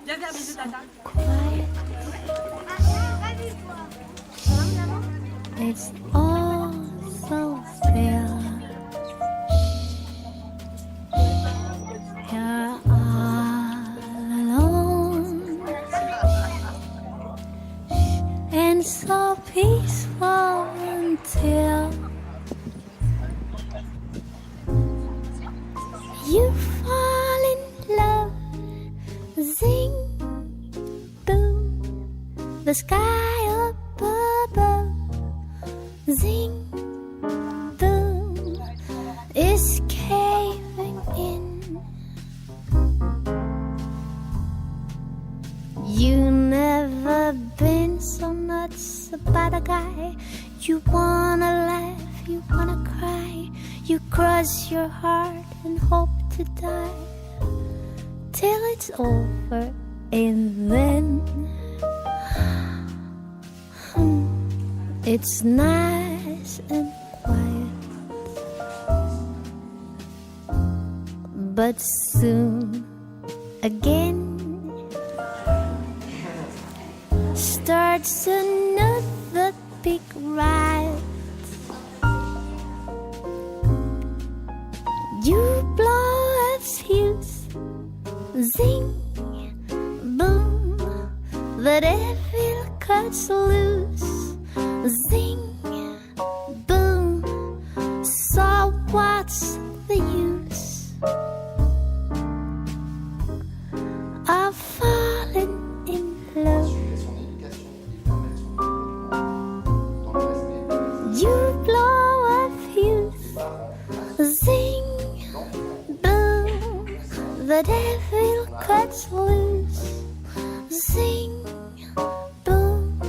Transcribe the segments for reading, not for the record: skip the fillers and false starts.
Viens faire bisous, tata. It's all so still. You're all alone and so peaceful until you fall in love. Zing, boom, the sky up above. Zing, boom, is caving in. You never been so nuts about a guy. You wanna laugh, you wanna cry. You cross your heart and hope to die till it's over, and then it's nice and quiet. But soon again starts another big ride. You blow a fuse, zing, boom, the devil cuts loose. Zing, boom, so what's the use of falling in love? You blow a fuse, zing, boom, the devil cuts loose. Zing, boom,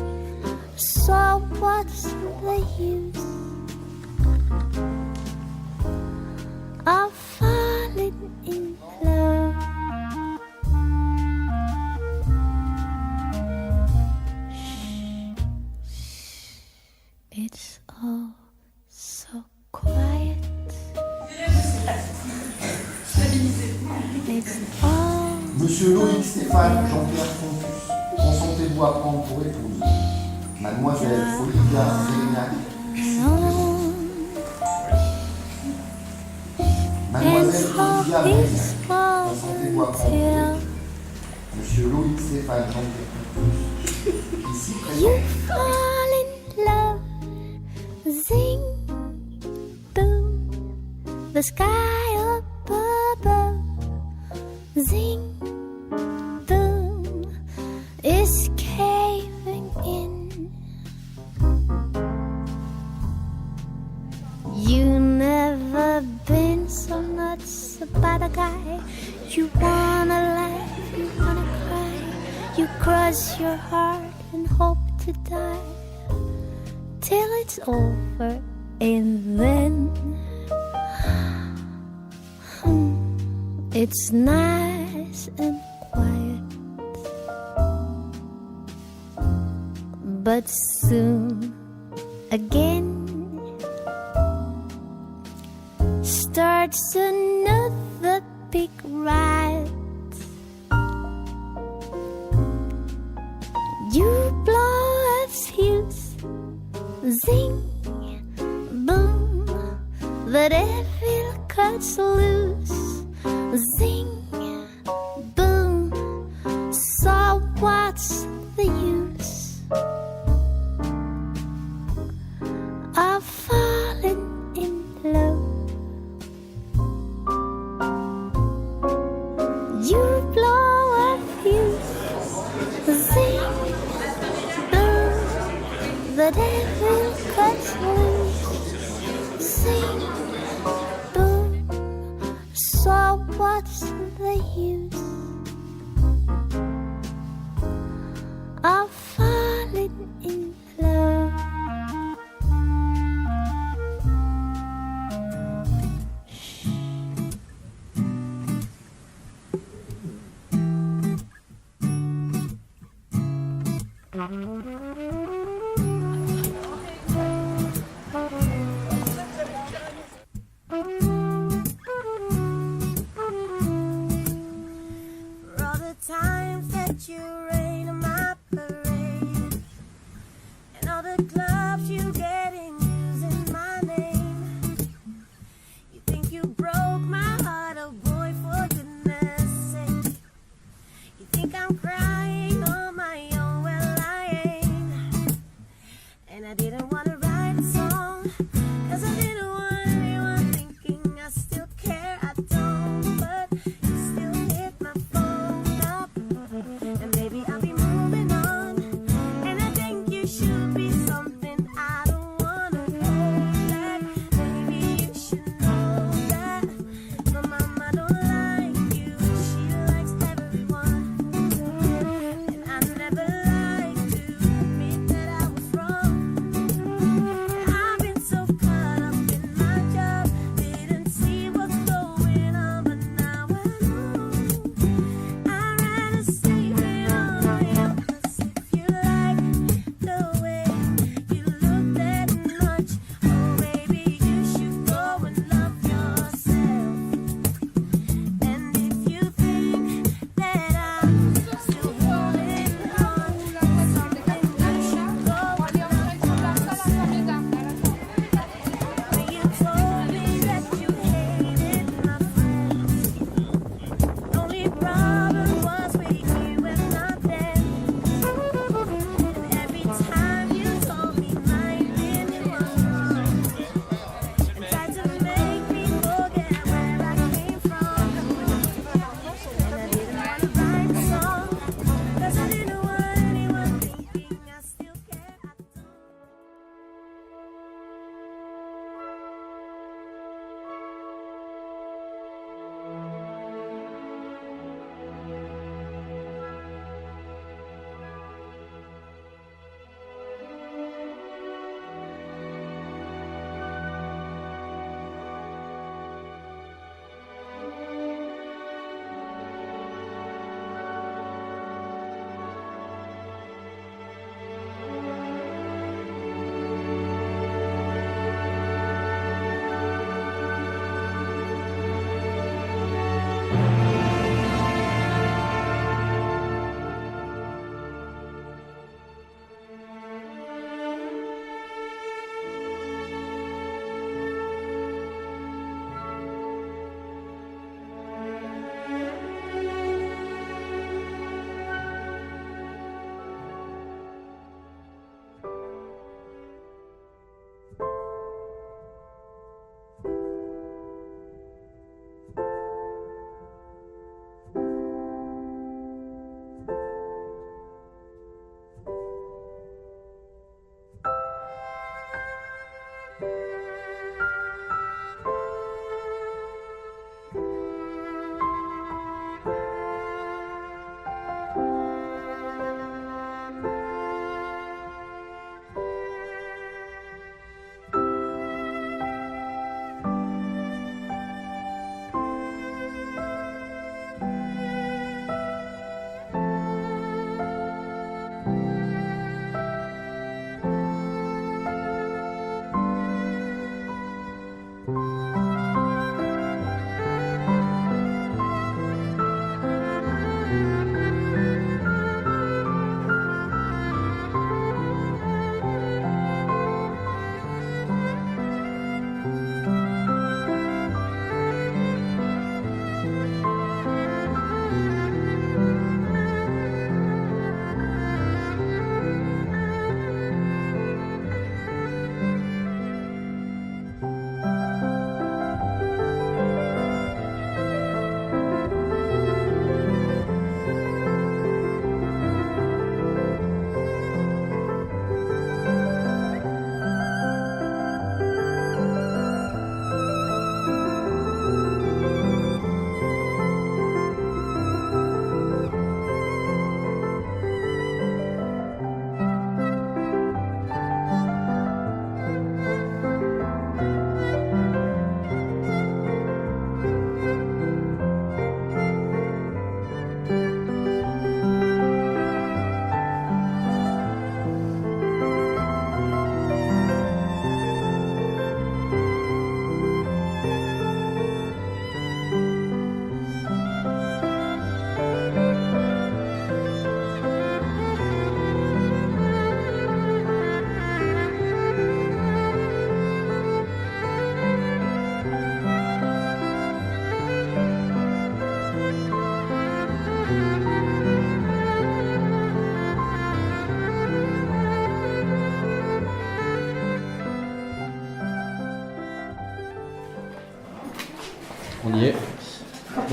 so what's the use of falling in love? It's all so quiet. It's all Monsieur Loïc Stéphane Jean-Pierre Foncus, consentez-vous à prendre pour épouse Mademoiselle Olivia Zélignac, alone. Mademoiselle It's all Olivia Zélignac, peaceful consentez-vous à prendre pour until épouse Monsieur Loïc Stéphane Jean-Pierre Foncus, ici you présent. fall in love. Zing, boom, the sky up above. Zing, boom, is caving in. You never been so nuts about a guy. You wanna laugh, you wanna cry. You cross your heart and hope to die till it's over, and then it's nice and quiet. But soon again starts another big ride. You blow a fuse, zing, boom, the devil cuts loose. Zing, boom, so what's the use of falling in love? You blow a fuse, zing, boom, the devil cuts loose. Zing, boom, so what's the use of falling in love? For all the times that let you rain on my parade. And all the clubs you get in using my name. You think you broke my heart, oh boy, for goodness sake. You think I'm crying on my own, well I ain't. And I didn't want to write a song, cause I didn't want anyone thinking I still care. I don't, but you still hit my phone up. And maybe I'll be moving on. And I think you should be something I don't wanna hold back. Maybe you should know that my mama don't like you, she likes everyone.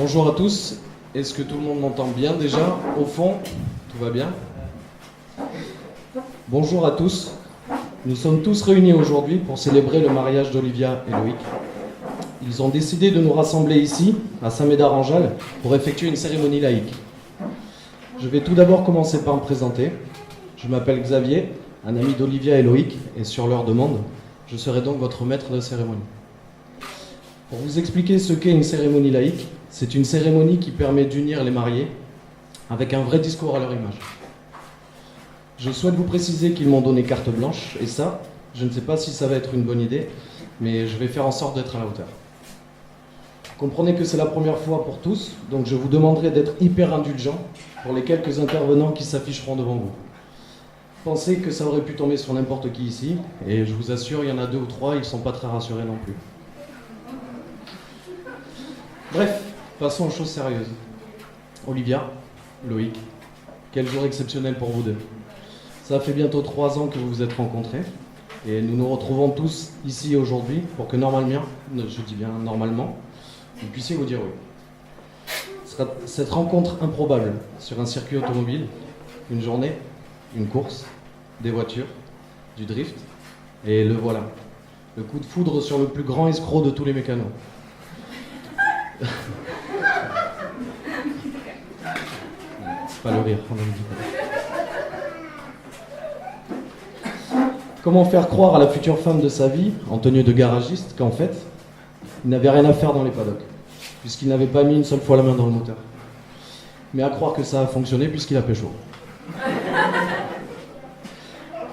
Bonjour à tous. Est-ce que tout le monde m'entend bien déjà? Au fond, tout va bien? Bonjour à tous. Nous sommes tous réunis aujourd'hui pour célébrer le mariage d'Olivia et Loïc. Ils ont décidé de nous rassembler ici, à Saint-Médard-en-Jalles, pour effectuer une cérémonie laïque. Je vais tout d'abord commencer par me présenter. Je m'appelle Xavier, un ami d'Olivia et Loïc, et sur leur demande, je serai donc votre maître de cérémonie. Pour vous expliquer ce qu'est une cérémonie laïque, c'est une cérémonie qui permet d'unir les mariés avec un vrai discours à leur image. Je souhaite vous préciser qu'ils m'ont donné carte blanche, et ça, je ne sais pas si ça va être une bonne idée, mais je vais faire en sorte d'être à la hauteur. Comprenez que c'est la première fois pour tous, donc je vous demanderai d'être hyper indulgents pour les quelques intervenants qui s'afficheront devant vous. Pensez que ça aurait pu tomber sur n'importe qui ici, et je vous assure, il y en a 2 ou 3, ils ne sont pas très rassurés non plus. Bref, passons aux choses sérieuses. Olivia, Loïc, quel jour exceptionnel pour vous deux. Ça fait bientôt 3 ans que vous vous êtes rencontrés, et nous nous retrouvons tous ici aujourd'hui pour que normalement, je dis bien normalement, vous puissiez vous dire oui. Cette rencontre improbable sur un circuit automobile, une journée, une course, des voitures, du drift, et le voilà. Le coup de foudre sur le plus grand escroc de tous les mécanos. Pas le rire, on ne le dit pas. Comment faire croire à la future femme de sa vie, en tenue de garagiste, qu'en fait, il n'avait rien à faire dans les paddocks, puisqu'il n'avait pas mis une seule fois la main dans le moteur. Mais à croire que ça a fonctionné puisqu'il a pécho.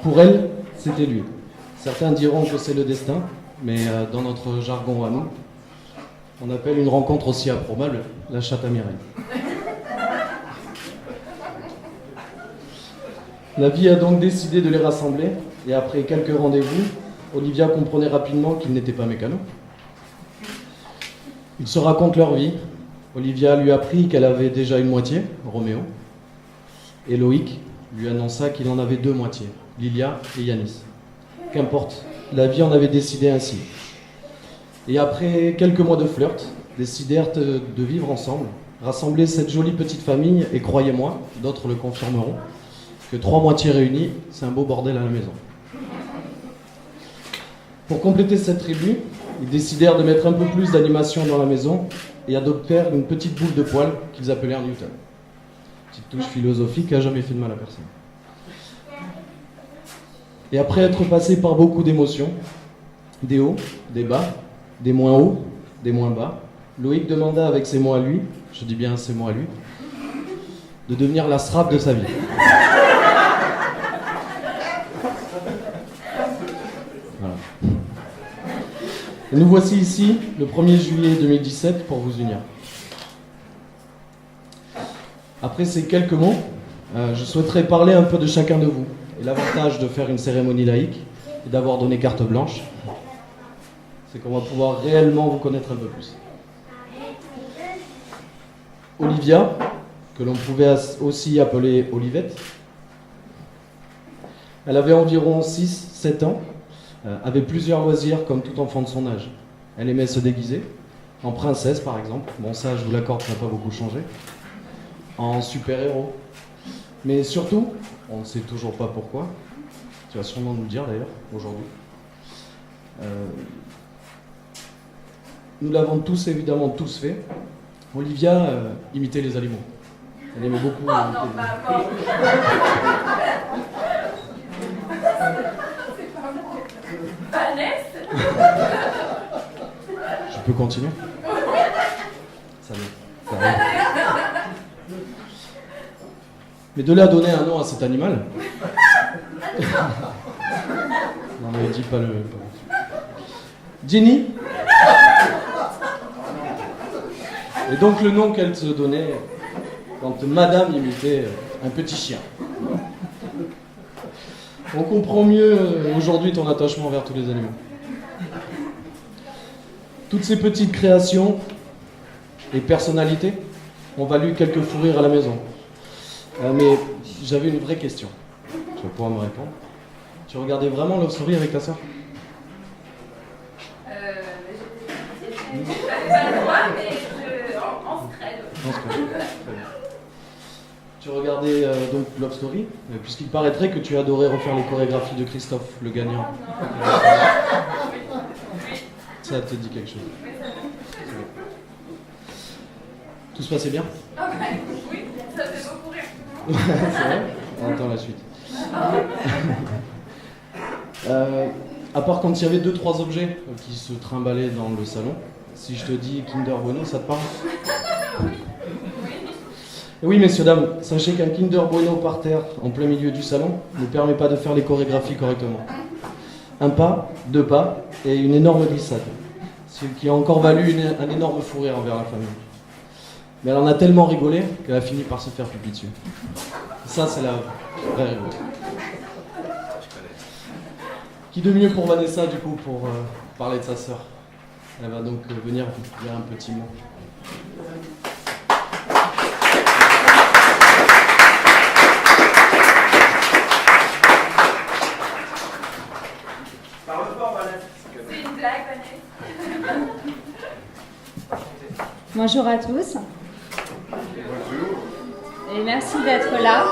Pour elle, c'était lui. Certains diront que c'est le destin, mais dans notre jargon à nous, on appelle une rencontre aussi improbable la chatte à Mireille. La vie a donc décidé de les rassembler, et après quelques rendez-vous, Olivia comprenait rapidement qu'ils n'étaient pas mécanos. Ils se racontent leur vie. Olivia lui apprit qu'elle avait déjà une moitié, Roméo, et Loïc lui annonça qu'il en avait 2 moitiés, Lilia et Yanis. Qu'importe, la vie en avait décidé ainsi. Et après quelques mois de flirt, décidèrent de vivre ensemble, rassembler cette jolie petite famille, et croyez-moi, d'autres le confirmeront, que 3 moitiés réunies, c'est un beau bordel à la maison. Pour compléter cette tribu, ils décidèrent de mettre un peu plus d'animation dans la maison et adoptèrent une petite boule de poils qu'ils appelèrent Newton. Petite touche philosophique qui n'a jamais fait de mal à personne. Et après être passé par beaucoup d'émotions, des hauts, des bas, des moins hauts, des moins bas, Loïc demanda avec ses mots à lui, je dis bien ses mots à lui, de devenir la strap de sa vie. Voilà. Et nous voici ici, le 1er juillet 2017, pour vous unir. Après ces quelques mots, je souhaiterais parler un peu de chacun de vous. Et l'avantage de faire une cérémonie laïque et d'avoir donné carte blanche, c'est qu'on va pouvoir réellement vous connaître un peu plus. Olivia, que l'on pouvait aussi appeler Olivette, elle avait environ 6-7 ans, avait plusieurs loisirs comme tout enfant de son âge. Elle aimait se déguiser, en princesse par exemple, bon ça je vous l'accorde, ça n'a pas beaucoup changé, en super-héros. Mais surtout, on ne sait toujours pas pourquoi, tu vas sûrement nous le dire d'ailleurs aujourd'hui, nous l'avons tous évidemment tous fait, Olivia imitait les animaux. Elle aimait beaucoup Je peux continuer? Ça va. Mais de là à donner un nom à cet animal. Non mais dis pas le. Jenny. Et donc le nom qu'elle se donnait quand Madame imitait un petit chien. On comprend mieux aujourd'hui ton attachement vers tous les animaux. Toutes ces petites créations et personnalités ont valu quelques fous rires à la maison. Mais j'avais une vraie question. Tu vas pouvoir me répondre. Tu regardais vraiment Love Story avec ta sœur? J'avais pas le droit, mais en secret. pense que... Très bien. Tu regardais donc Love Story, puisqu'il paraîtrait que tu adorais refaire les chorégraphies de Christophe, le gagnant. Ça te dit quelque chose? Tout se passait bien? Oui, ça fait beaucoup rire. C'est vrai? On entend la suite. À part quand il y avait 2-3 objets qui se trimballaient dans le salon, si je te dis Kinder Bueno, ça te parle? Et oui, messieurs, dames, sachez qu'un Kinder Bueno par terre, en plein milieu du salon, ne permet pas de faire les chorégraphies correctement. Un pas, 2 pas, et une énorme glissade. Ce qui a encore valu un énorme fou rire envers la famille. Mais elle en a tellement rigolé qu'elle a fini par se faire pipi dessus. Ça, c'est la vraie rigole. Qui de mieux pour Vanessa, du coup, pour parler de sa sœur? Elle va donc venir dire un petit mot. C'est une blague, Vanessa. Bonjour à tous. Et merci d'être là.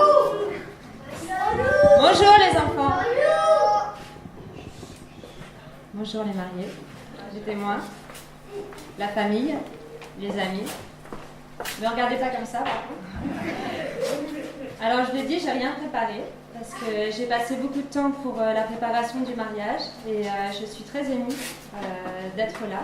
Bonjour les enfants. Bonjour les mariés, les témoins, la famille, les amis. Ne regardez pas comme ça, par contre. Alors je l'ai dit, j'ai rien préparé parce que j'ai passé beaucoup de temps pour la préparation du mariage et je suis très émue d'être là.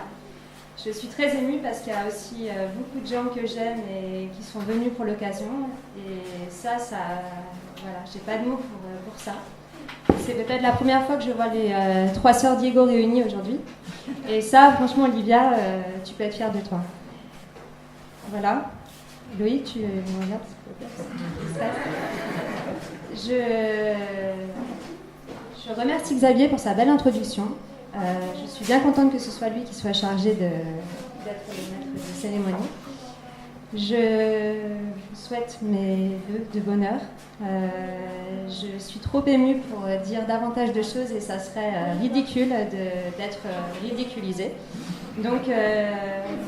Je suis très émue parce qu'il y a aussi beaucoup de gens que j'aime et qui sont venus pour l'occasion. Et ça, voilà, j'ai pas de mots pour ça. C'est peut-être la première fois que je vois les 3 sœurs Diego réunies aujourd'hui. Et ça, franchement, Olivia, tu peux être fière de toi. Voilà. Loïc, tu me regardes, s'il te plaît. Je remercie Xavier pour sa belle introduction. Je suis bien contente que ce soit lui qui soit chargé d'être le maître de cérémonie. Je vous souhaite mes vœux de bonheur. Je suis trop émue pour dire davantage de choses et ça serait ridicule d'être ridiculisée. Donc,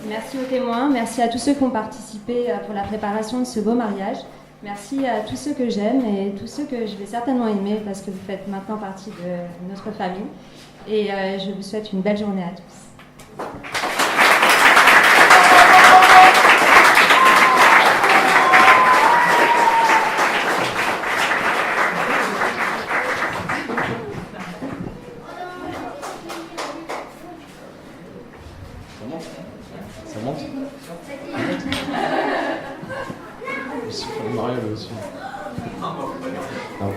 merci aux témoins, merci à tous ceux qui ont participé pour la préparation de ce beau mariage. Merci à tous ceux que j'aime et tous ceux que je vais certainement aimer parce que vous faites maintenant partie de notre famille. Et je vous souhaite une belle journée à tous. Ça monte? Aussi pour le mariage aussi. Ah ouais.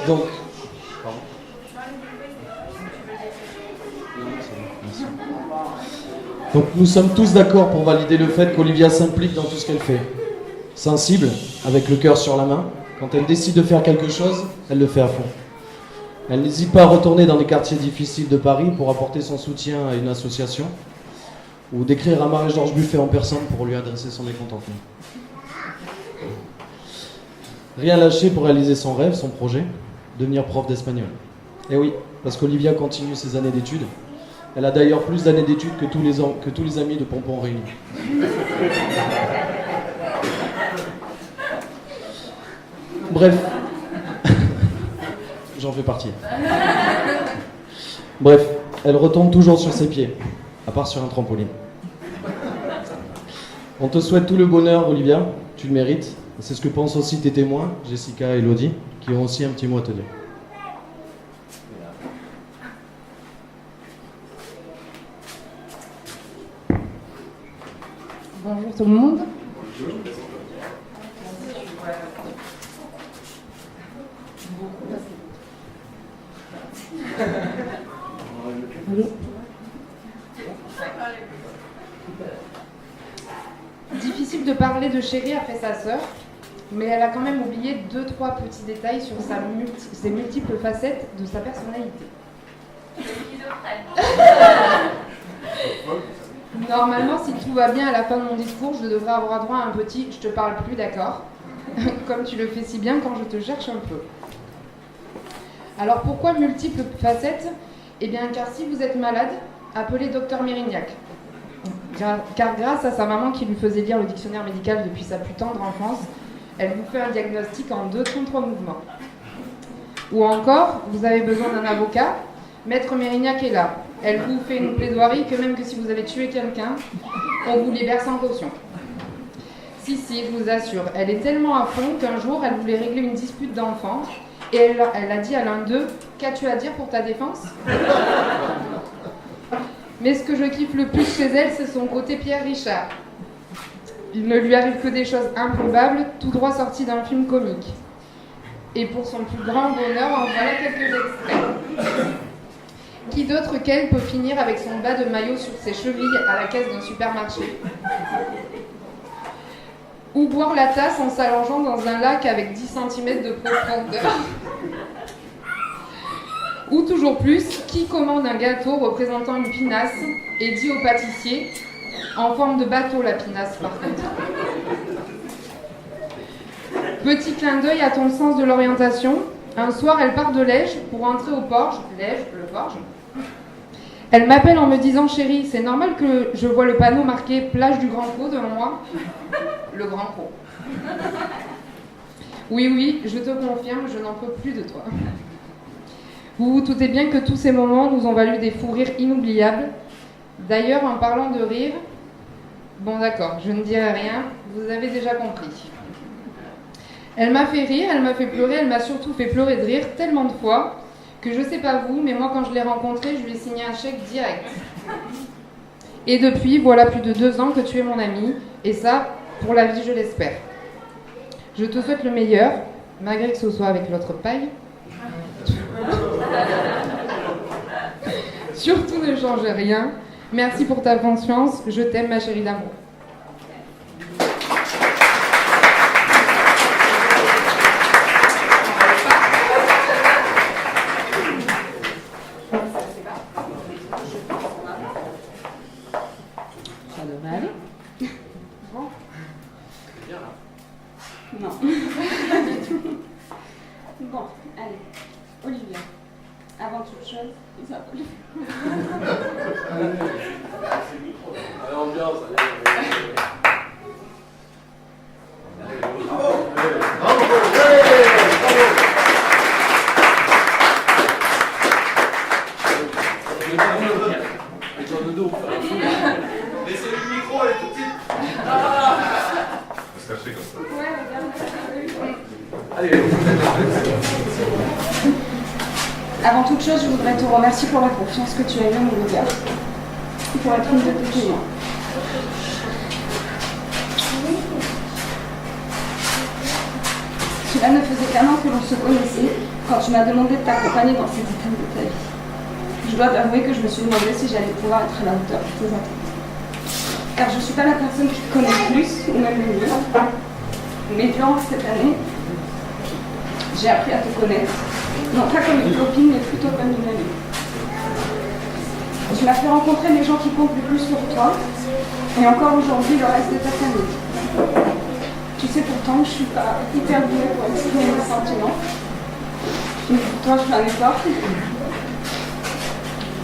Donc, pardon. Merci. Donc nous sommes tous d'accord pour valider le fait qu'Olivia s'implique dans tout ce qu'elle fait. Sensible, avec le cœur sur la main, quand elle décide de faire quelque chose, elle le fait à fond. Elle n'hésite pas à retourner dans les quartiers difficiles de Paris pour apporter son soutien à une association ou d'écrire à Marie-Georges Buffet en personne pour lui adresser son mécontentement. Rien lâcher pour réaliser son rêve, son projet, devenir prof d'espagnol. Et oui, parce qu'Olivia continue ses années d'études. Elle a d'ailleurs plus d'années d'études que tous les amis de Pompon réunis. Bref, j'en fais partie. Bref, elle retombe toujours sur ses pieds, à part sur un trampoline. On te souhaite tout le bonheur, Olivia, tu le mérites. C'est ce que pensent aussi tes témoins, Jessica et Elodie, qui ont aussi un petit mot à te dire. Bonjour tout le monde. Difficile de parler de Chérie après sa sœur, mais elle a quand même oublié 2-3 petits détails sur ses multiples facettes de sa personnalité. Normalement, si tout va bien à la fin de mon discours, je devrais avoir droit à un petit « je te parle plus, d'accord ?» comme tu le fais si bien quand je te cherche un peu. Alors pourquoi multiples facettes? Eh bien car si vous êtes malade, appelez Dr Mérignac. Car grâce à sa maman qui lui faisait lire le dictionnaire médical depuis sa plus tendre enfance, elle vous fait un diagnostic en 2 ou 3 mouvements. Ou encore, vous avez besoin d'un avocat, Maître Mérignac est là. Elle vous fait une plaidoirie que même que si vous avez tué quelqu'un, on vous libère sans caution. Si, je vous assure, elle est tellement à fond qu'un jour, elle voulait régler une dispute d'enfants et elle a dit à l'un d'eux « Qu'as-tu à dire pour ta défense ?» Mais ce que je kiffe le plus chez elle, c'est son côté Pierre Richard. Il ne lui arrive que des choses improbables, tout droit sorties d'un film comique. Et pour son plus grand bonheur, en voilà quelques extraits. Qui d'autre qu'elle peut finir avec son bas de maillot sur ses chevilles à la caisse d'un supermarché? Ou boire la tasse en s'allongeant dans un lac avec 10 cm de profondeur? Ou toujours plus, qui commande un gâteau représentant une pinasse et dit au pâtissier, en forme de bateau la pinasse par contre. Petit clin d'œil à ton sens de l'orientation, un soir elle part de Lège pour entrer au Porge, Lège, le Porge. Elle m'appelle en me disant, chérie, c'est normal que je vois le panneau marqué plage du Grand Caux devant moi? Le Grand Caux. Oui, je te confirme, je n'en peux plus de toi. Vous vous doutez bien que tous ces moments nous ont valu des fous rires inoubliables. D'ailleurs, en parlant de rire, bon d'accord, je ne dirai rien, vous avez déjà compris. Elle m'a fait rire, elle m'a fait pleurer, elle m'a surtout fait pleurer de rire tellement de fois que je sais pas vous, mais moi quand je l'ai rencontrée, je lui ai signé un chèque direct. Et depuis, voilà plus de 2 ans que tu es mon amie, et ça, pour la vie, je l'espère. Je te souhaite le meilleur, malgré que ce soit avec l'autre paille. Surtout ne change rien. Merci pour ta confiance. Je t'aime, ma chérie d'amour. Ça devrait aller. Bon. Non. Bon, allez. Olivia, avant toute chose, ça va. L'ambiance, Laissez le micro, elle est tout petite. On se cacher comme ça. Ouais, regarde. allez. Avant toute chose, je voudrais te remercier pour la confiance que tu as eue en mon regard. Pour être une de tes témoins. Cela ne faisait qu'un an que l'on se connaissait quand tu m'as demandé de t'accompagner dans cette étape de ta vie. Je dois t'avouer que je me suis demandé si j'allais pouvoir être à la hauteur de tes attentes. Car je ne suis pas la personne qui te connaît le plus, ou même le mieux. Mais durant cette année, j'ai appris à te connaître. Non pas comme une copine, mais plutôt comme une amie. Tu m'as fait rencontrer les gens qui comptent le plus pour toi, et encore aujourd'hui le reste de ta famille. Tu sais pourtant que je suis pas hyper douée pour exprimer mes sentiments. Mais pour toi, je fais un effort.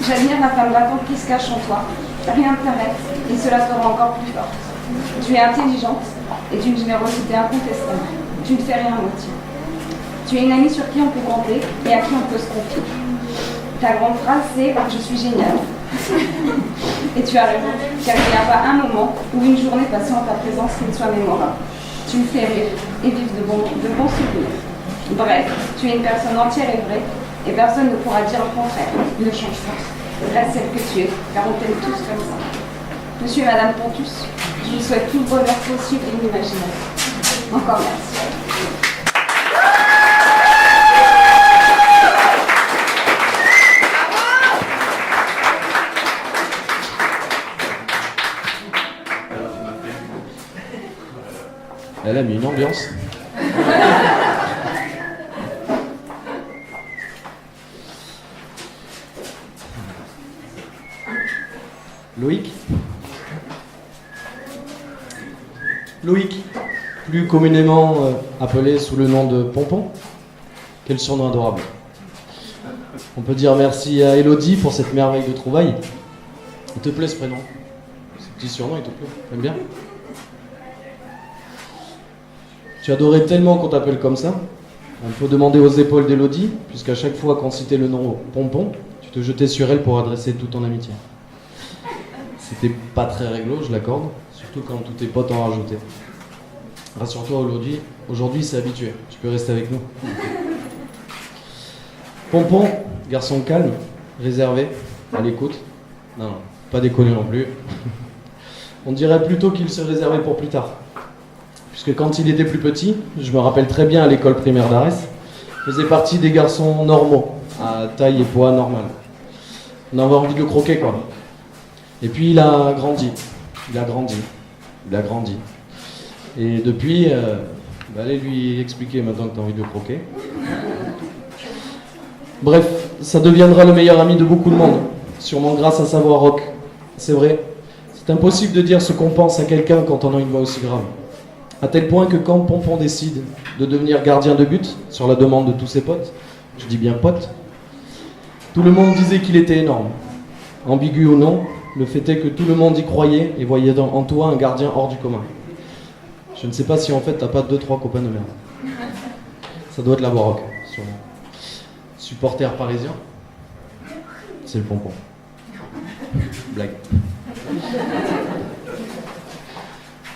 J'admire la femme battante qui se cache en toi. Rien ne t'arrête, et cela te rend encore plus forte. Tu es intelligente et d'une générosité incontestable. Tu ne fais rien à moitié. Tu es une amie sur qui on peut compter et à qui on peut se confier. Ta grande phrase, c'est « Je suis géniale ». Et tu as raison, car il n'y a pas un moment ou une journée passée en ta présence qui ne soit mémorable. Tu me fais rire et vivre de bons souvenirs. Bref, tu es une personne entière et vraie, et personne ne pourra dire le contraire. Ne change pas. Reste celle que tu es, car on t'aime tous comme ça. Monsieur et Madame Pontus, je vous souhaite tout le bonheur possible et inimaginable. Encore merci. Elle a mis une ambiance. Loïc. Loïc, plus communément appelé sous le nom de Pompon. Quel surnom adorable. On peut dire merci à Elodie pour cette merveille de trouvailles. Il te plaît ce prénom? Ce petit surnom, il te plaît? T'aimes bien? Tu adorais tellement qu'on t'appelle comme ça. On peut demander aux épaules d'Elodie, puisqu'à chaque fois qu'on citait le nom Pompon, tu te jetais sur elle pour adresser toute ton amitié. C'était pas très réglo, je l'accorde, surtout quand tous tes potes en rajoutaient. Rassure-toi, aujourd'hui c'est habitué, tu peux rester avec nous. Pompon, garçon calme, réservé, à l'écoute. Non, pas déconner non plus. On dirait plutôt qu'il se réservait pour plus tard. Puisque quand il était plus petit, je me rappelle très bien à l'école primaire d'Arès, faisait partie des garçons normaux, à taille et poids normal. On avait envie de le croquer, quoi. Et puis il a grandi. Et depuis, allez lui expliquer maintenant que tu as envie de le croquer. Bref, ça deviendra le meilleur ami de beaucoup de monde, sûrement grâce à sa voix rock. C'est vrai, c'est impossible de dire ce qu'on pense à quelqu'un quand on a une voix aussi grave. À tel point que quand Pompon décide de devenir gardien de but, sur la demande de tous ses potes, je dis bien potes, tout le monde disait qu'il était énorme. Ambigu ou non, le fait est que tout le monde y croyait et voyait en toi un gardien hors du commun. Je ne sais pas si en fait t'as pas 2-3 copains de merde. Ça doit être la voix rock, sûrement. Supporter parisien, c'est le Pompon. Blague.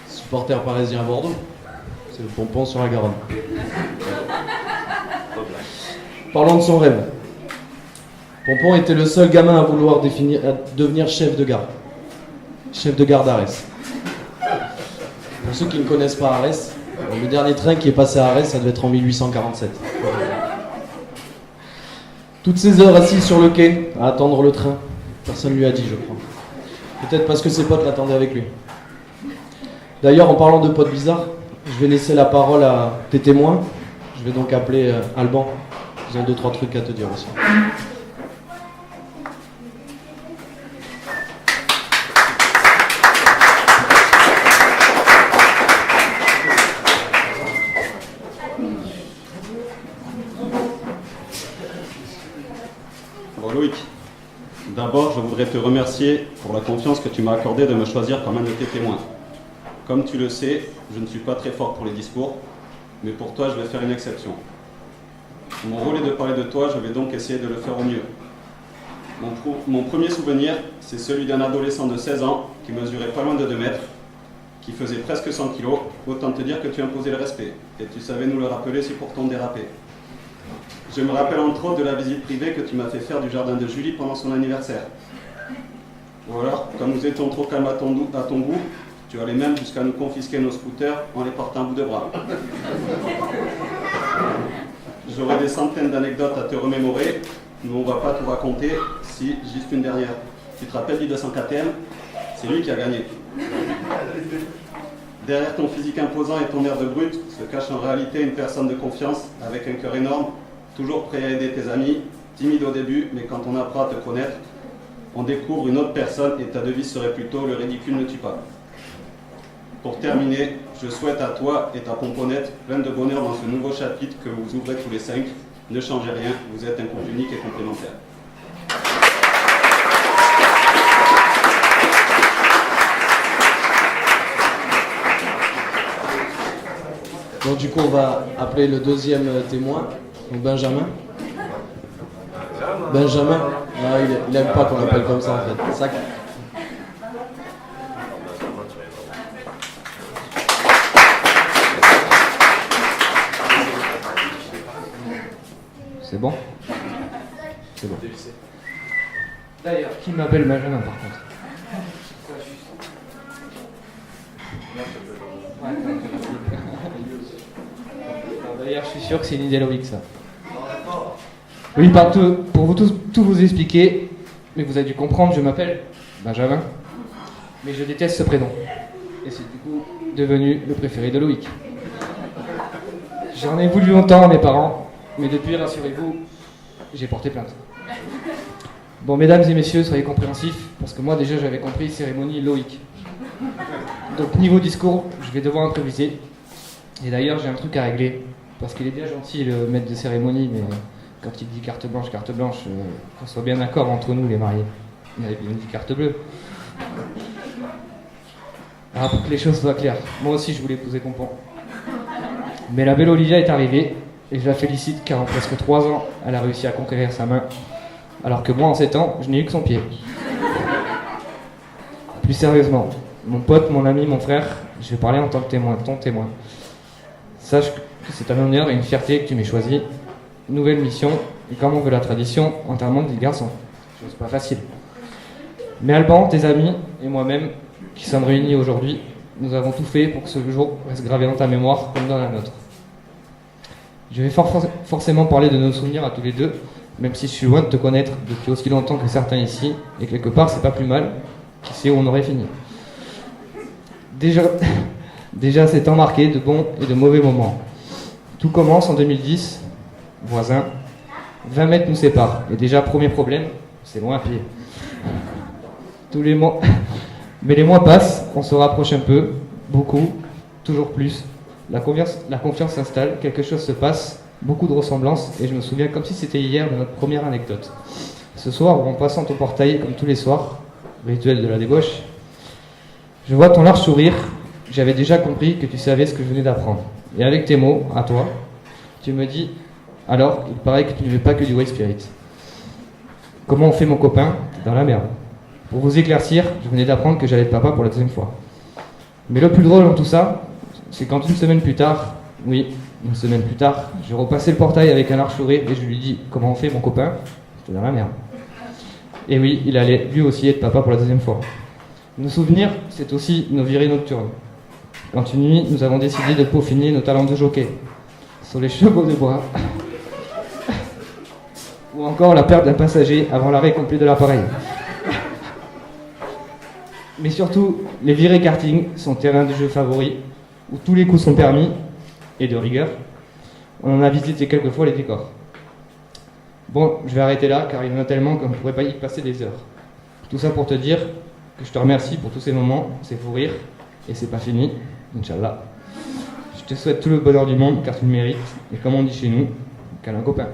Supporter parisien à Bordeaux, c'est le Pompon sur la Garonne. Parlons de son rêve. Pompon était le seul gamin à vouloir devenir chef de gare. Chef de gare d'Arès. Pour ceux qui ne connaissent pas Arès, le dernier train qui est passé à Arès, ça devait être en 1847. Toutes ces heures assis sur le quai, à attendre le train, personne ne lui a dit, je crois. Peut-être parce que ses potes l'attendaient avec lui. D'ailleurs, en parlant de potes bizarres, je vais laisser la parole à tes témoins. Je vais donc appeler Alban. Ils ont 2-3 trucs à te dire aussi. Bon Loïc, d'abord je voudrais te remercier pour la confiance que tu m'as accordée de me choisir comme un de tes témoins. Comme tu le sais, je ne suis pas très fort pour les discours, mais pour toi je vais faire une exception. Mon rôle est de parler de toi, je vais donc essayer de le faire au mieux. Mon premier souvenir, c'est celui d'un adolescent de 16 ans qui mesurait pas loin de 2 mètres, qui faisait presque 100 kilos, autant te dire que tu imposais le respect, et tu savais nous le rappeler si pourtant on dérapait. Je me rappelle entre autres de la visite privée que tu m'as fait faire du jardin de Julie pendant son anniversaire. Ou alors, quand nous étions trop calmes à ton goût, tu allais même jusqu'à nous confisquer nos scooters en les portant à bout de bras. J'aurais des centaines d'anecdotes à te remémorer, mais on ne va pas tout raconter. Si, juste une dernière. Tu te rappelles du 200 KTM? C'est lui qui a gagné. Derrière ton physique imposant et ton air de brute se cache en réalité une personne de confiance avec un cœur énorme, toujours prêt à aider tes amis, timide au début, mais quand on apprend à te connaître, on découvre une autre personne et ta devise serait plutôt « le ridicule ne tue pas ». Pour terminer, je souhaite à toi et ta pomponnette plein de bonheur dans ce nouveau chapitre que vous ouvrez tous les 5. Ne changez rien, vous êtes un couple unique et complémentaire. Donc du coup, on va appeler le deuxième témoin, donc Benjamin. Benjamin, ah, il n'aime pas qu'on l'appelle comme ça en fait. Ça... C'est bon? C'est bon. D'ailleurs, qui m'appelle Benjamin par contre? D'ailleurs, je suis sûr que c'est une idée logique ça. Oui, pour vous tout vous expliquer, mais vous avez dû comprendre, je m'appelle Benjamin, mais je déteste ce prénom. Et c'est du coup devenu le préféré de Loïc. J'en ai voulu longtemps à mes parents, mais depuis, rassurez-vous, j'ai porté plainte. Bon, mesdames et messieurs, soyez compréhensifs, parce que moi déjà j'avais compris cérémonie Loïc. Donc niveau discours, je vais devoir improviser. Et d'ailleurs, j'ai un truc à régler. Parce qu'il est bien gentil, le maître de cérémonie, mais quand il dit carte blanche, qu'on soit bien d'accord entre nous, les mariés. Il avait bien dit carte bleue. Alors, pour que les choses soient claires, moi aussi, je voulais épouser Pompon. Mais la belle Olivia est arrivée, et je la félicite car en presque 3 ans, elle a réussi à conquérir sa main. Alors que moi, en 7 ans, je n'ai eu que son pied. Plus sérieusement, mon pote, mon ami, mon frère, je vais parler en tant que témoin, ton témoin. Sache que c'est un honneur et une fierté que tu m'aies choisi. Nouvelle mission, et comme on veut la tradition, enterrement de garçon. Chose pas facile. Mais Alban, tes amis et moi-même, qui sommes réunis aujourd'hui, nous avons tout fait pour que ce jour reste gravé dans ta mémoire comme dans la nôtre. Je vais forcément parler de nos souvenirs à tous les deux, même si je suis loin de te connaître depuis aussi longtemps que certains ici, et quelque part c'est pas plus mal, qui sait où on aurait fini. Déjà c'est temps marqué de bons et de mauvais moments. Tout commence en 2010, voisin, 20 mètres nous séparent, et déjà premier problème, c'est loin à pied. Tous les mois... Mais les mois passent, on se rapproche un peu, beaucoup, toujours plus. La confiance s'installe, quelque chose se passe, beaucoup de ressemblances, et je me souviens comme si c'était hier de notre première anecdote. Ce soir, en passant au portail, comme tous les soirs, rituel de la débauche, je vois ton large sourire, j'avais déjà compris que tu savais ce que je venais d'apprendre. Et avec tes mots, à toi, tu me dis, alors, il paraît que tu ne veux pas que du white spirit. Comment on fait mon copain? T'es dans la merde. Pour vous éclaircir, je venais d'apprendre que j'allais être papa pour la 2e fois. Mais le plus drôle dans tout ça, c'est quand une semaine plus tard, je repassais le portail avec un large sourire et je lui dis « Comment on fait mon copain ?» J'étais dans la merde. Et oui, il allait lui aussi être papa pour la 2e fois. Nos souvenirs, c'est aussi nos virées nocturnes. Quand une nuit, nous avons décidé de peaufiner nos talents de jockey sur les chevaux de bois. Ou encore la perte d'un passager avant l'arrêt complet de l'appareil. Mais surtout, les virées karting, son terrain de jeu favori, où tous les coups sont permis, et de rigueur. On en a visité quelques fois les décors. Bon, je vais arrêter là, car il y en a tellement qu'on ne pourrait pas y passer des heures. Tout ça pour te dire que je te remercie pour tous ces moments, ces fous rires, et c'est pas fini, Inch'Allah. Je te souhaite tout le bonheur du monde, car tu le mérites, et comme on dit chez nous, câlin copain.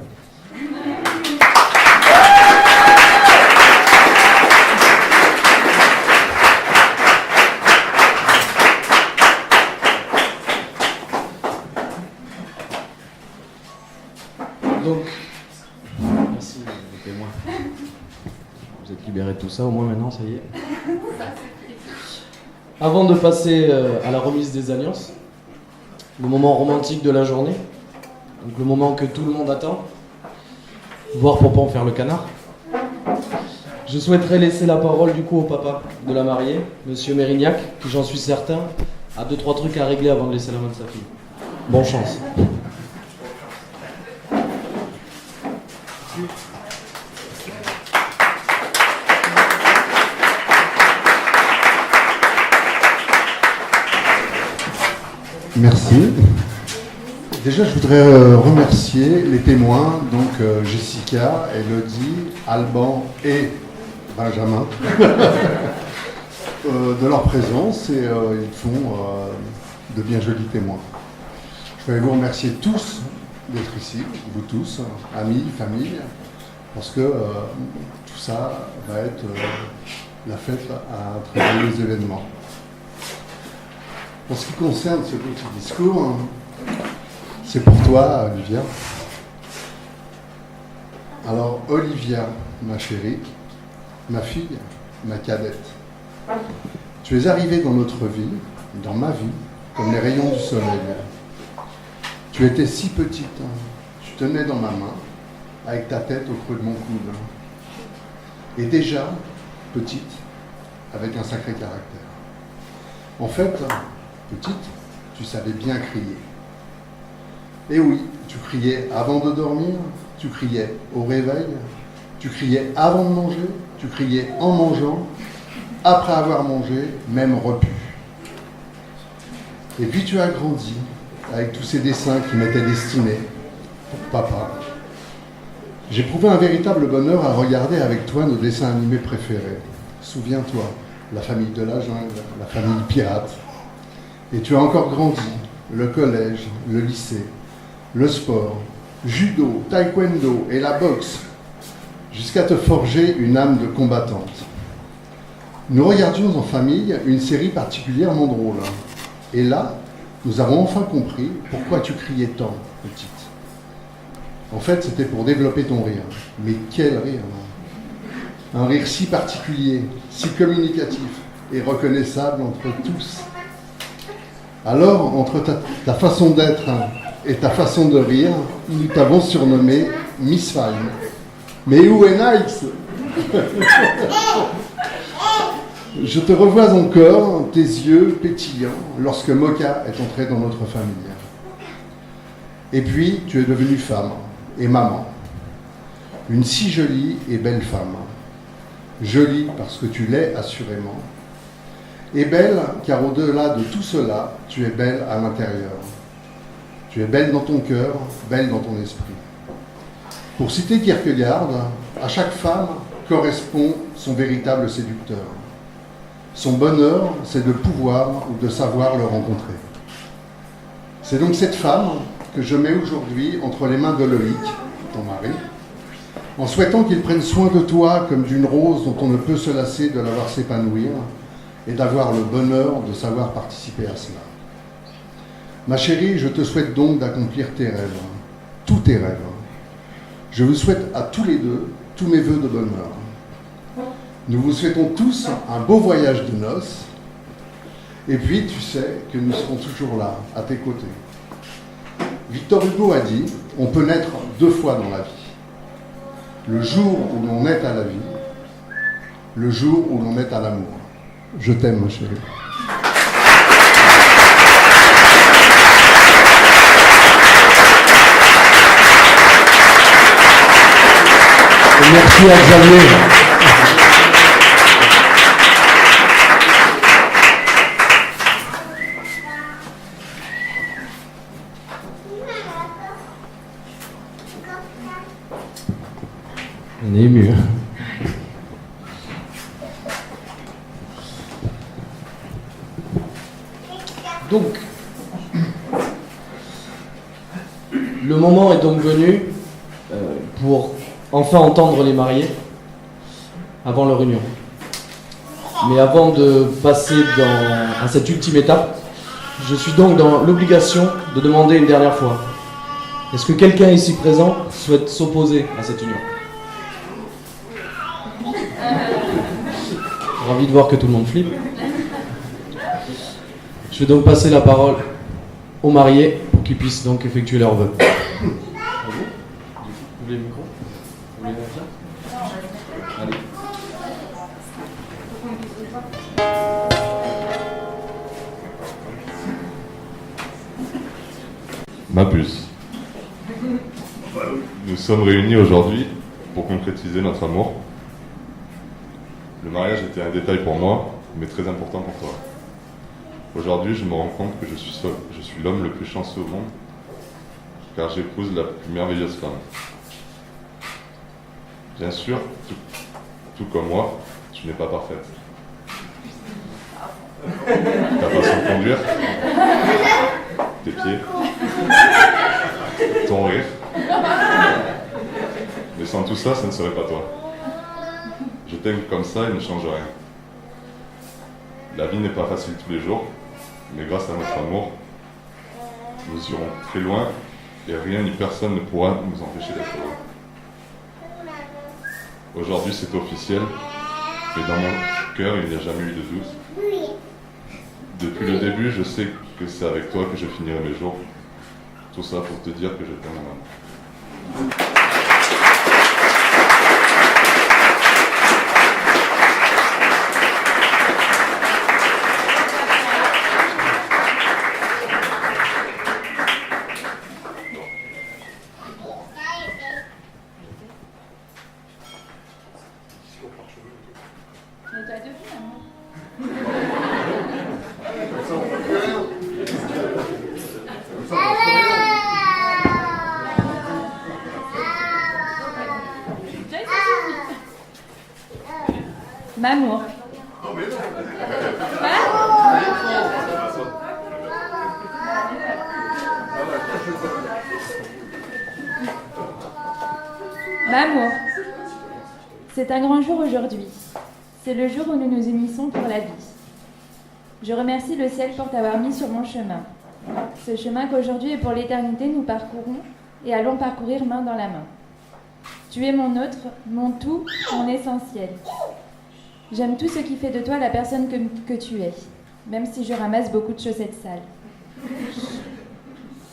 Donc, merci les témoins. Vous êtes libérés de tout ça, au moins maintenant, ça y est. Avant de passer à la remise des alliances, le moment romantique de la journée, donc le moment que tout le monde attend, voir Pompon faire le canard, je souhaiterais laisser la parole du coup au papa de la mariée, Monsieur Mérignac, qui j'en suis certain a 2-3 trucs à régler avant de laisser la main de sa fille. Bonne chance. Merci. Déjà, je voudrais remercier les témoins, donc Jessica, Elodie, Alban et Benjamin, de leur présence et ils font de bien jolis témoins. Je vais vous remercier tous d'être ici, vous tous, amis, famille, parce que tout ça va être la fête à un très beau événement. En ce qui concerne ce petit discours, c'est pour toi, Olivia. Alors, Olivia, ma chérie, ma fille, ma cadette, tu es arrivée dans notre vie, dans ma vie, comme les rayons du soleil. Tu étais si petite, tu tenais dans ma main, avec ta tête au creux de mon coude. Et déjà, petite, avec un sacré caractère. En fait, petite, tu savais bien crier. Et oui, tu criais avant de dormir, tu criais au réveil, tu criais avant de manger, tu criais en mangeant, après avoir mangé, même repu. Et puis tu as grandi avec tous ces dessins qui m'étaient destinés pour papa. J'éprouvais un véritable bonheur à regarder avec toi nos dessins animés préférés. Souviens-toi, la famille de la jungle, la famille pirate. Et tu as encore grandi le collège, le lycée, le sport, judo, taekwondo et la boxe, jusqu'à te forger une âme de combattante. Nous regardions en famille une série particulièrement drôle. Et là, nous avons enfin compris pourquoi tu criais tant, petite. En fait, c'était pour développer ton rire. Mais quel rire! Un rire si particulier, si communicatif et reconnaissable entre tous. Alors, entre ta façon d'être et ta façon de rire, nous t'avons surnommé Miss Fine. Mais où est Nix? Je te revois encore, tes yeux pétillants, lorsque Mocha est entrée dans notre famille. Et puis, tu es devenue femme et maman. Une si jolie et belle femme. Jolie parce que tu l'es assurément. Et belle car au-delà de tout cela, tu es belle à l'intérieur. Tu es belle dans ton cœur, belle dans ton esprit. Pour citer Kierkegaard, à chaque femme correspond son véritable séducteur. Son bonheur, c'est de pouvoir ou de savoir le rencontrer. C'est donc cette femme que je mets aujourd'hui entre les mains de Loïc, ton mari, en souhaitant qu'il prenne soin de toi comme d'une rose dont on ne peut se lasser de la voir s'épanouir et d'avoir le bonheur de savoir participer à cela. Ma chérie, je te souhaite donc d'accomplir tes rêves, tous tes rêves. Je vous souhaite à tous les deux tous mes vœux de bonheur. Nous vous souhaitons tous un beau voyage de noces. Et puis, tu sais que nous serons toujours là, à tes côtés. Victor Hugo a dit, on peut naître 2 fois dans la vie. Le jour où l'on est à la vie, le jour où l'on est à l'amour. Je t'aime, ma chérie. Et merci à Xavier. On est ému. Donc, le moment est donc venu pour enfin entendre les mariés avant leur union. Mais avant de passer à cette ultime étape, je suis donc dans l'obligation de demander une dernière fois. Est-ce que quelqu'un ici présent souhaite s'opposer à cette union? Ravi de voir que tout le monde flippe. Je vais donc passer la parole aux mariés pour qu'ils puissent donc effectuer leurs vœux. Vous voulez le micro? Vous voulez la fière? Allez. Ma puce. Nous sommes réunis aujourd'hui pour concrétiser notre amour. Le mariage était un détail pour moi, mais très important pour toi. Aujourd'hui, je me rends compte que je suis l'homme le plus chanceux au monde, car j'épouse la plus merveilleuse femme. Bien sûr, tout comme moi, tu n'es pas parfaite. Ta façon de conduire, tes pieds, ton rire. Mais sans tout ça, ça ne serait pas toi. Je t'aime comme ça et ne change rien. La vie n'est pas facile tous les jours, mais grâce à notre amour, nous irons très loin et rien ni personne ne pourra nous empêcher d'être heureux. Aujourd'hui, c'est officiel, mais dans mon cœur, il n'y a jamais eu de doute. Depuis le début, je sais que c'est avec toi que je finirai mes jours. Tout ça pour te dire que je t'aime, maman. Mamour. Mamour, c'est un grand jour aujourd'hui. C'est le jour où nous nous unissons pour la vie. Je remercie le ciel pour t'avoir mis sur mon chemin. Ce chemin qu'aujourd'hui et pour l'éternité nous parcourons et allons parcourir main dans la main. Tu es mon autre, mon tout, mon essentiel. J'aime tout ce qui fait de toi la personne que tu es, même si je ramasse beaucoup de chaussettes sales.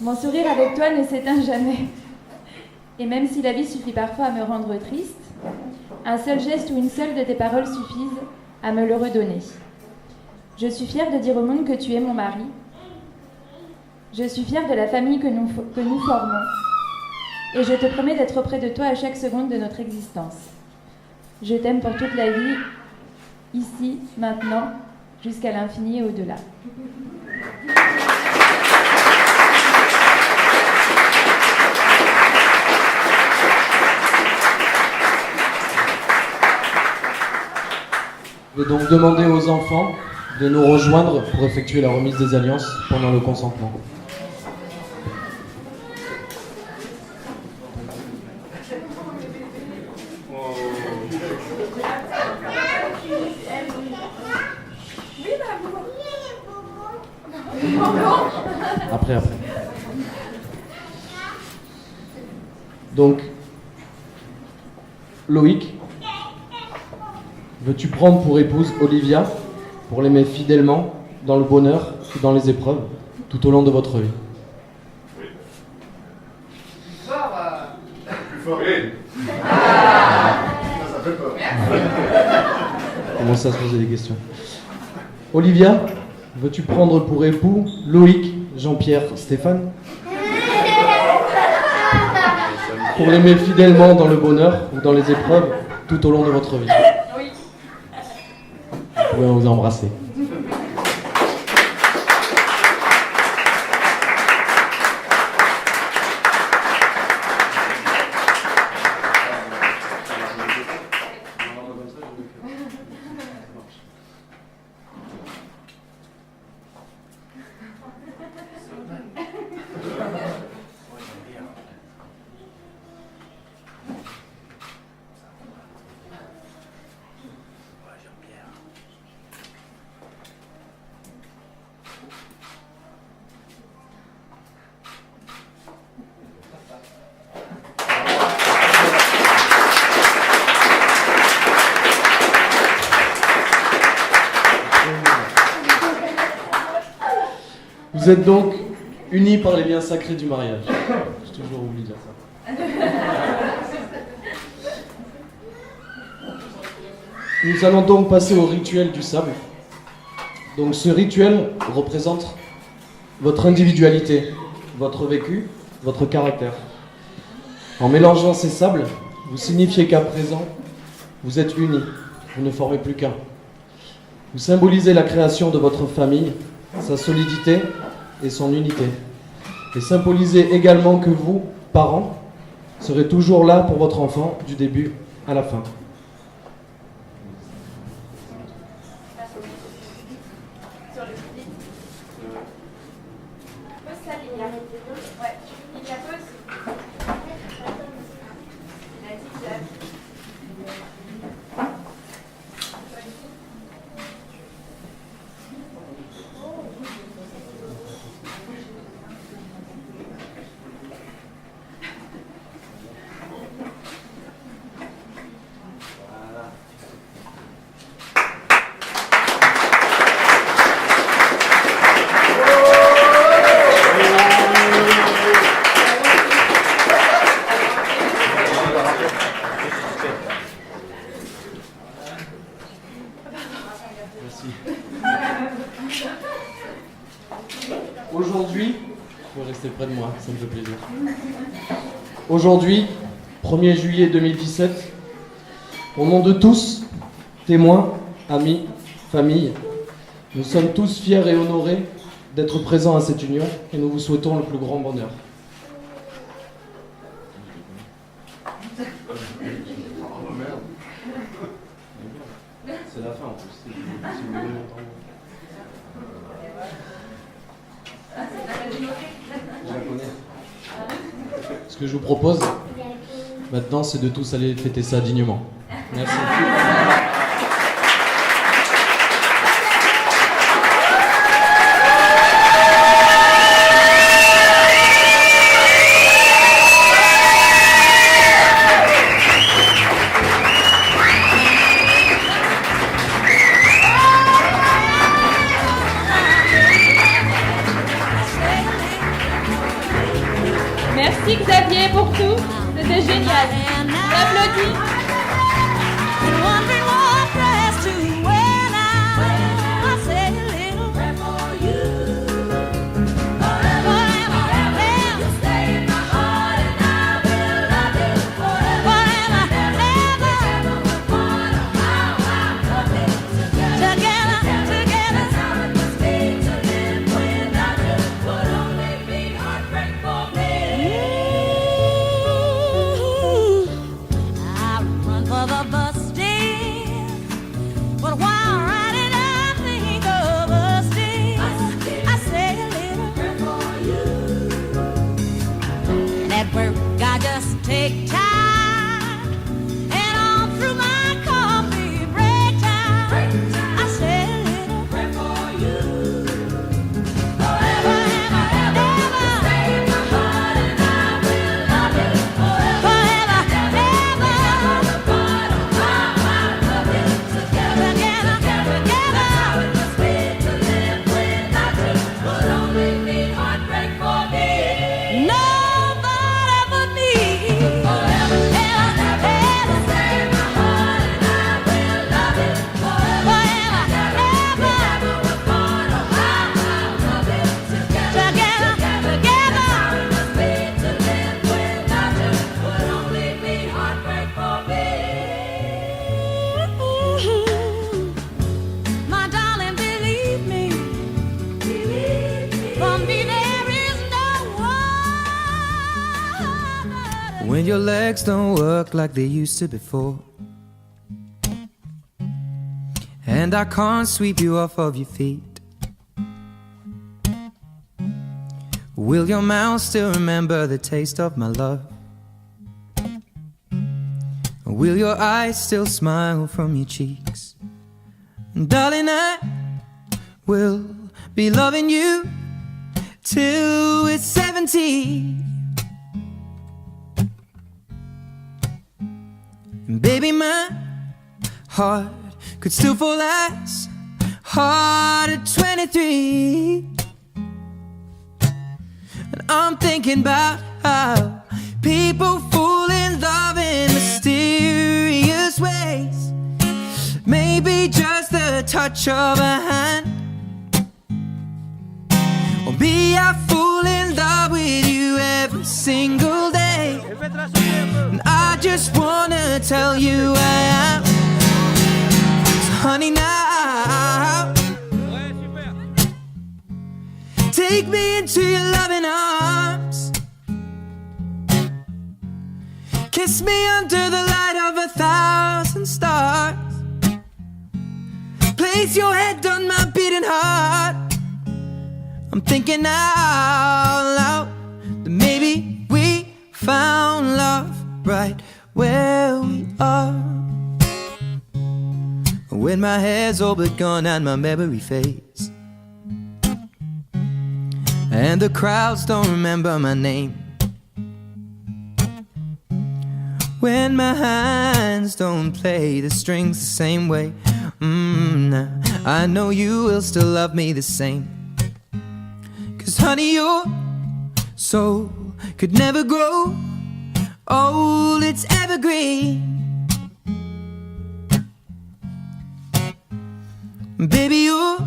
Mon sourire avec toi ne s'éteint jamais. Et même si la vie suffit parfois à me rendre triste, un seul geste ou une seule de tes paroles suffisent à me le redonner. Je suis fière de dire au monde que tu es mon mari. Je suis fière de la famille que nous formons. Et je te promets d'être auprès de toi à chaque seconde de notre existence. Je t'aime pour toute la vie, ici, maintenant, jusqu'à l'infini et au-delà. Je vais donc demander aux enfants de nous rejoindre pour effectuer la remise des alliances pendant le consentement. Après. Donc, Loïc, veux-tu prendre pour épouse Olivia pour l'aimer fidèlement dans le bonheur et dans les épreuves tout au long de votre vie? Plus fort. Oui. Ça fait peur. Commencez à se poser des questions. Olivia, veux-tu prendre pour époux Loïc, Jean-Pierre, Stéphane pour l'aimer fidèlement dans le bonheur ou dans les épreuves tout au long de votre vie? Oui. Vous pouvez vous embrasser. Vous êtes donc unis par les liens sacrés du mariage. J'ai toujours oublié de dire ça. Nous allons donc passer au rituel du sable. Donc ce rituel représente votre individualité, votre vécu, votre caractère. En mélangeant ces sables, vous signifiez qu'à présent, vous êtes unis, vous ne formez plus qu'un. Vous symbolisez la création de votre famille, sa solidité et son unité. Et symbolisez également que vous, parents, serez toujours là pour votre enfant du début à la fin. Aujourd'hui, vous restez près de moi, ça me fait plaisir. Aujourd'hui, 1er juillet 2017, au nom de tous, témoins, amis, famille, nous sommes tous fiers et honorés d'être présents à cette union et nous vous souhaitons le plus grand bonheur. C'est la fin en plus. Si vous voulez m'entendre. Je la connais. Ce que je vous propose, Maintenant, c'est de tous aller fêter ça dignement. Merci. Merci Xavier pour tout, c'était génial. On applaudit. Wondering what dress to wear now. I say a little prayer for you. Forever, ever, you stay in my heart, and I will love you forever, ever. Part of how I love it together. That's how it must be to live without you. Would only be heartbreak for me. I run for the bus stand, but while riding I think of us still. I say a little prayer for you. And at work I just take time, and all through my coffee break time, I say a little prayer for you. Forever, ever, ever, stay in my heart, and I will love you forever, ever. Part of how I love it together. That's how it must be to live without you. Would only be heartbreak for me. Nobody but me. Forever, ever, ever, stay in my heart, and I will love you forever, ever. Part of how I love it together. That's how it must be to live without you. Would only be heartbreak for me. My darling, believe me. For me there is no one. When your legs don't work like they used to before, and I can't sweep you off of your feet, will your mouth still remember the taste of my love? Will your eyes still smile from your cheeks? Darling, I will be loving you till we're 70. And baby, my heart could still fall as hard at 23. And I'm thinking about how people fall in love in mysterious ways. Maybe just the touch of a hand, or be I fall in love with you every single day. And I just wanna tell you I am. So honey, now take me into your loving arms, kiss me under the light of 1,000 stars, place your head on my beating heart. I'm thinking out loud that maybe we found love right where we are. When my hair's all but gone and my memory fades, and the crowds don't remember my name, when my hands don't play the strings the same way, now I know you will still love me the same. 'Cause honey, your soul could never grow old, it's evergreen. Baby, your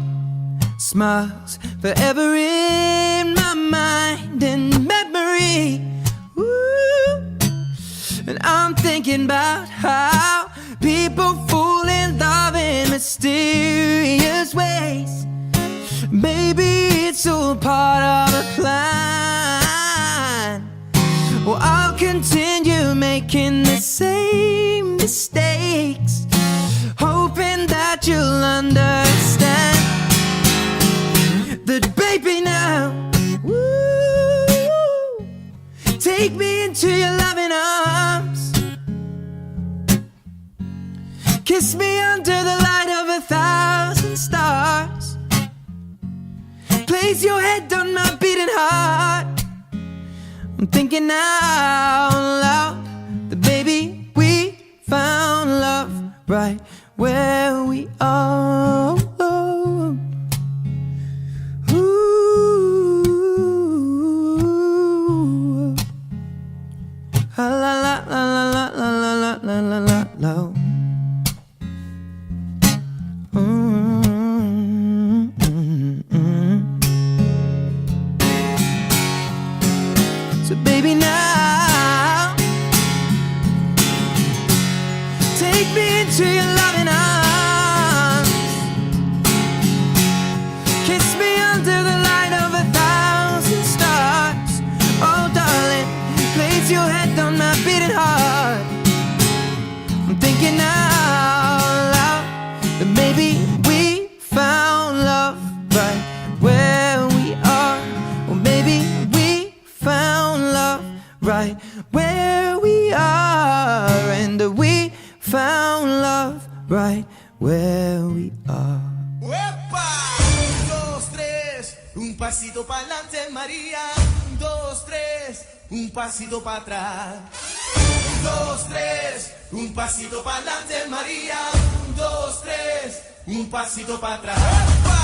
smile's forever in my mind and memory. Ooh. And I'm thinking about how people fall in love in mysterious ways. Maybe it's all part of a plan. Well, I'll continue making the same mistakes, hoping that you'll understand that, baby, now, woo, take me into your loving arms, Kiss me under the light of 1,000 stars. Place your head on my beating heart. I'm thinking out loud that baby we found love right where we are. Ooh. La la la la la la la la la la la. So baby now, take me into your loving arms. Kiss me under the light of 1,000 stars. Oh darling, place your head on my beating heart. I'm thinking out loud that maybe we found love right where we are. Or maybe we found love right where we are. And we found love right where we are. ¡Epa! 1, 2, 3, un pasito para adelante, María. 1, 2, 3, un pasito para atrás. 1, 2, 3, un pasito para adelante, María. 1, 2, 3, un pasito para atrás. ¡Epa!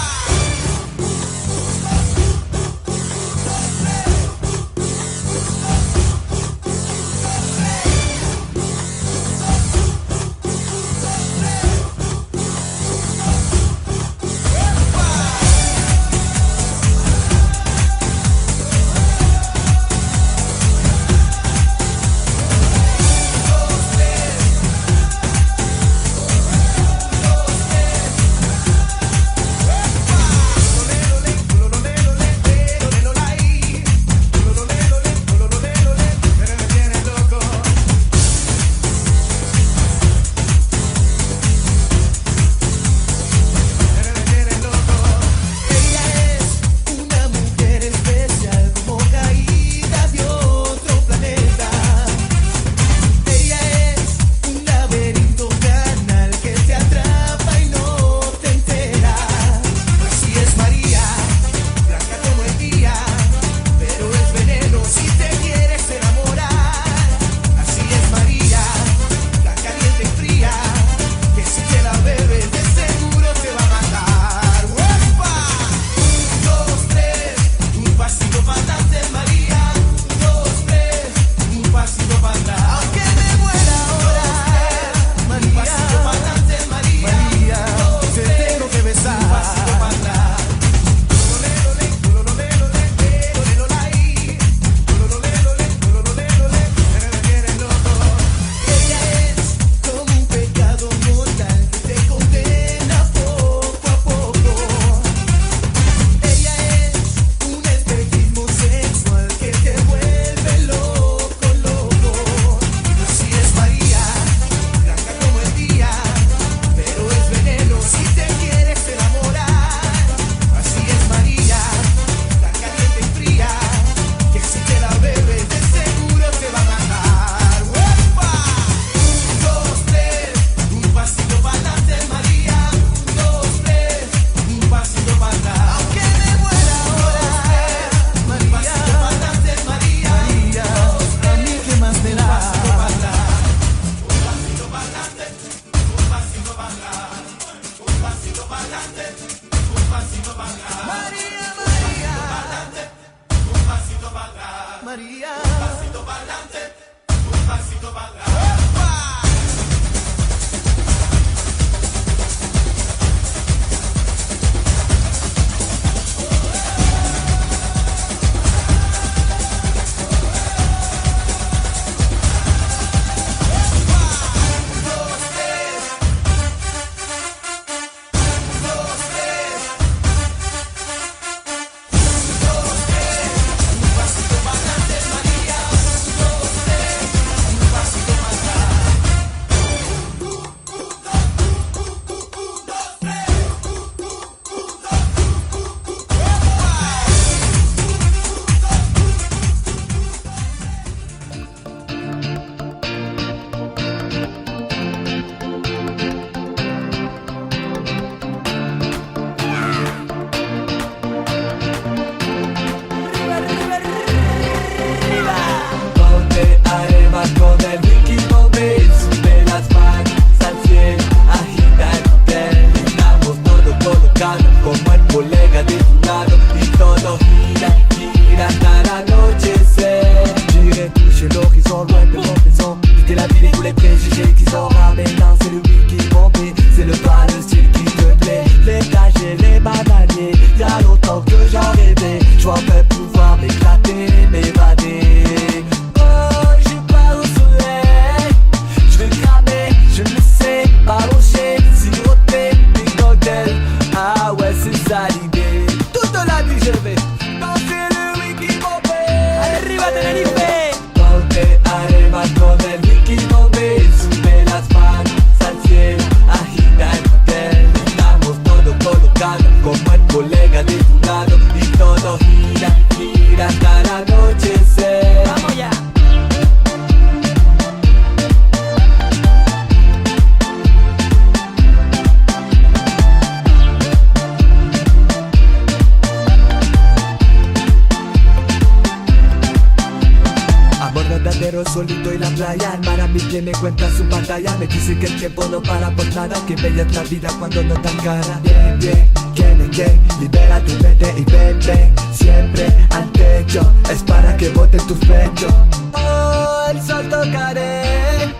playa, el mar a mis pies me cuenta su batalla. Me dice que el tiempo no para por nada, que bella es la vida cuando no tan cara. Bien, bien, ¿quién es quién? Libera tu mente y vete siempre al techo, es para que boten tus pechos. Oh, el sol tocaré,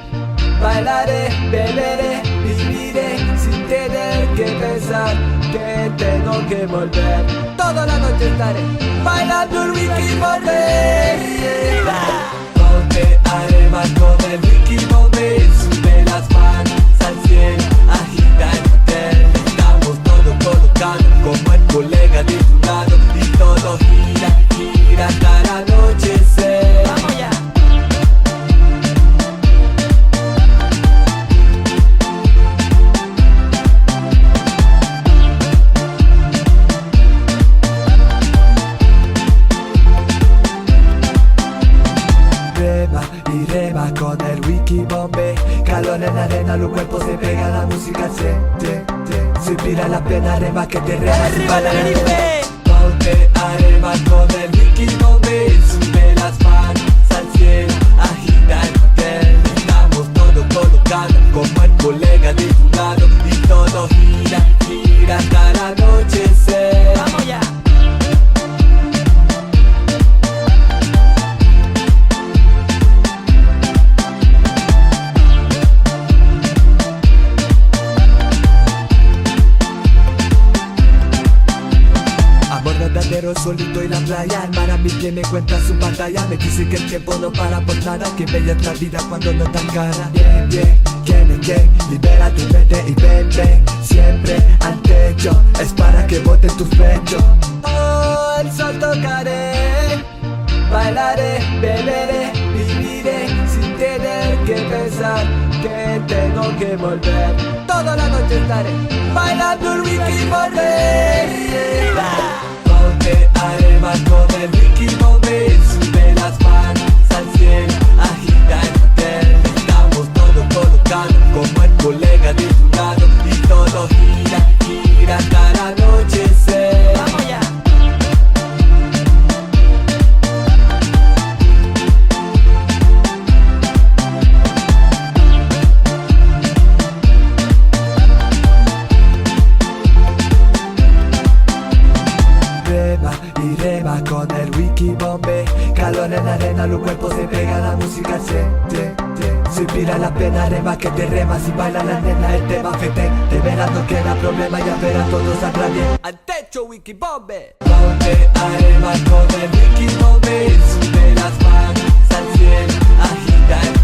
bailaré, beberé, viviré sin tener que pensar que tengo que volver. Toda la noche estaré bailando el Wiki Bombay. Ponte arema con el Wiki Bombay, sube las manos al cielo, agita el hotel. Estamos todos colocados como el colega de tu lado y todo gira, gira hasta el anochecer. Vamos ya. Y rema con el Wiki Bombay. Calor en la arena, los cuerpos se pegan, la música se inspira la pena, rema que te rema sin balas. Ponte arema con el Wiki Bombay, sube las manos al cielo, agita el hotel. Estamos todos colocados como el colega de tu lado y todo gira, gira hasta el anochecer. Vamos ya. Solito y la playa, el mar a mis pies me cuenta su batalla. Me dice que el tiempo no para por nada, que bella es la vida cuando no tan cara. Bien, bien, ¿quién es quién? Libera tu mente y vete siempre al techo, es para que boten tus pechos. Oh, el sol tocaré, bailaré, beberé, viviré sin tener que pensar que tengo que volver. Toda la noche estaré bailando el Wiki Bombay. Ponte arema con el Wiki Bombay, sube las manos al cielo, agita el hotel. Estamos todos colocados como el colega de tu lado y todo gira, gira hasta el anochecer. Vamos ya. Y rema con el Wiki Bombay. Calor en la arena, los cuerpos se pegan, la música se inspira la pena, rema que te rema. Si baila la nena, el tema fete. De veras no queda problema, ya verás todo saldrá bien. Al techo Wiki Bombay. Ponte arema con el Wiki Bombay, sube las manos al cielo, agita el